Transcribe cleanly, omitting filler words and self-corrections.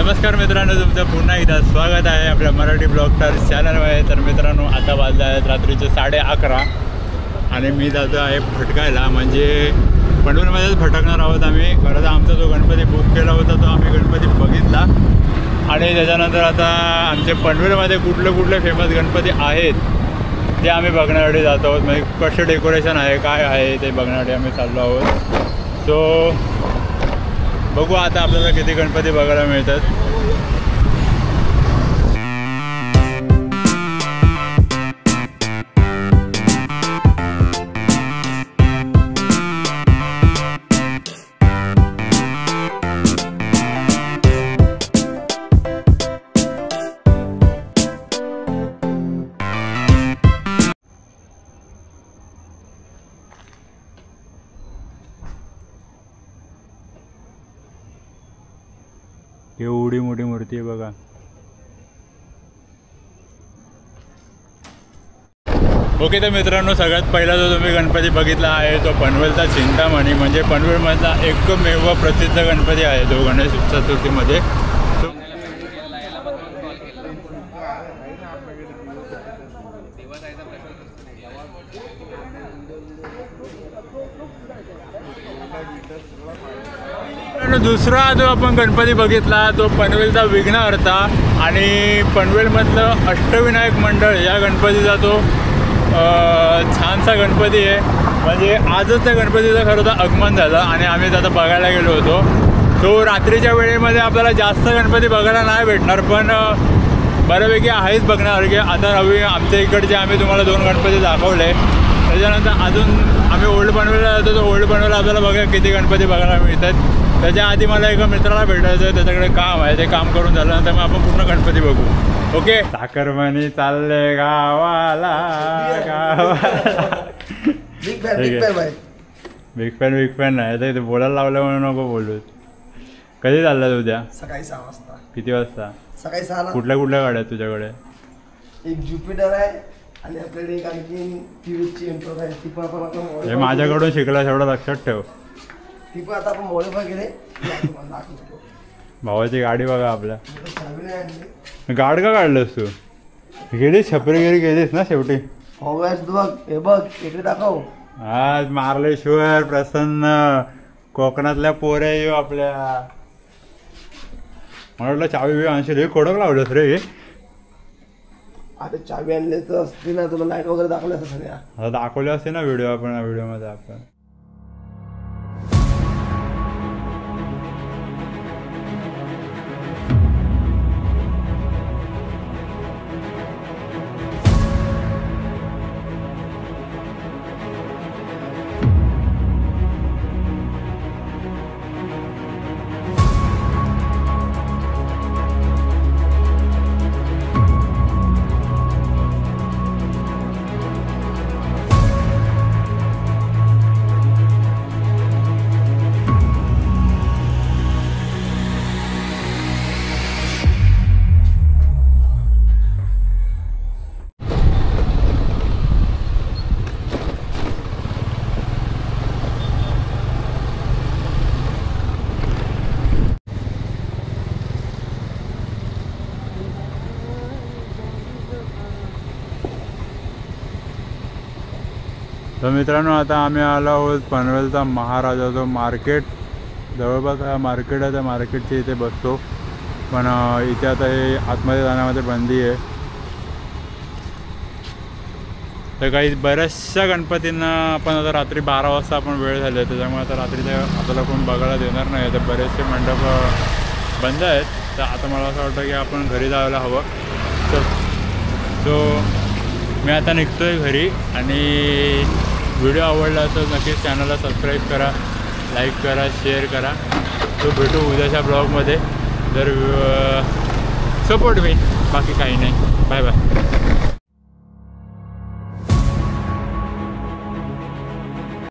नमस्कार मित्रांनो, तुमचं पुन्हा एकदा स्वागत आहे आपल्या मराठी ब्लॉगर्स चॅनलवर. तर मित्रांनो, आता वाजले आहेत रात्रीचे 11:30 आणि मी जातो आहे भटकायला, म्हणजे पनवेलमध्येच भटकणार आहोत आम्ही. खरं तर आमचा जो गणपती बुक केला होता तो आम्ही गणपती बघितला आणि त्याच्यानंतर आता आमचे पनवेलमध्ये कुठले कुठले फेमस गणपती आहेत ते आम्ही बघण्यासाठी जातो आहोत. म्हणजे कसं डेकोरेशन आहे, काय आहे ते बघण्यासाठी आम्ही चाललो आहोत. सो बघू आता आपल्याला किती गणपती बघायला मिळतात. एवढी मोठी मूर्ती आहे बघा. ओके, तर मित्रांनो, सगळ्यात पहिला जो तुम्ही गणपती बघितला आहे तो पनवेलचा चिंतामणी, म्हणजे पनवेलमधला एकमेव प्रसिद्ध गणपती आहे तो गणेश चतुर्थीमध्ये. दुसरा जो आपण गणपती बघितला तो पनवेलचा विघ्नहर्ता आणि पनवेलमधलं अष्टविनायक मंडळ या गणपतीचा तो छानसा गणपती आहे. म्हणजे आजच त्या गणपतीचं खरं तर आगमन झालं आणि आम्ही आता बघायला गेलो होतो. तो रात्रीच्या वेळेमध्ये आपल्याला जास्त गणपती बघायला नाही भेटणार, पण बऱ्यापैकी आहेच बघण्यासारखे. आता रवी आमच्या इकडचे आम्ही तुम्हाला 2 गणपती दाखवले. त्याच्यानंतर अजून आम्ही ओल्ड पनवेलला जातो, तर ओल्ड पनवेलला आपल्याला बघा किती गणपती बघायला मिळतात. त्याच्या आधी मला एका मित्राला भेटायचं आहे, त्याच्याकडे काम आहे, ते काम करून झाल्यानंतर मग आपण पूर्ण गणपती बघू. ओके, साखरमणी चालले गावाला गावाला. बिग फॅन नाही तर ते बोलायला लावलं म्हणून नको बोलू. कधी चाललाय उद्या? सकाळी 6 वाजता. किती वाजता? सकाळी 6ला. कुठल्या कुठल्या गाड्या आहेत तुझ्याकडे? एक ज्युपिटर आहे आणि आपल्याकडे एक आणखी टीव्हीची एंटर आहे. ती पण आपण हे माझ्याकडून शिकला एवढं लक्षात ठेव. ती पण आता आपण मॉडिफाय केले. भावाची गाडी बघा आपल्या. गाड का काढलंस तू? गेलीस छपरीगिरी गेलीस ना शेवटी. बघ हे बघ इकडे दाखव. आज मार्लेश्वर प्रसन्न कोकणातल्या पोऱ्या येऊ आपल्या. मला वाटलं चावी बी आणशील. हे कडक लावलंस रे. आता चावी आणले तर असते ना, तुला लाईट वगैरे दाखवले असं सगळ्या. आता दाखवले असते ना व्हिडिओ आपण, व्हिडिओमध्ये आपण. तर मित्रांनो, आता आम्ही आलो आहोत पनवेलचा महाराजा जो मार्केट जवळपास हा मार्केट आहे. त्या मार्केटच्या इथे बसतो, पण इथे आता हे आतमध्ये जाण्यामध्ये बंदी आहे. तर काही बऱ्याचशा गणपतींना आपण आता रात्री 12 वाजता आपण वेळ झाली आहे, त्याच्यामुळे आता रात्रीच्या आपल्याला कोण बघायला देणार नाही. तर बरेचसे मंडप बंद आहेत. तर आता मला असं वाटतं की आपण घरी जायला हवं. सो मी आता निघतो आहे घरी. आणि व्हिडिओ आवडला तर नक्कीच चॅनलला सबस्क्राईब करा, लाईक करा, शेअर करा. तो भेटू उद्याच्या ब्लॉगमध्ये. तर सपोर्ट मी, बाकी काही नाही. Bye bye.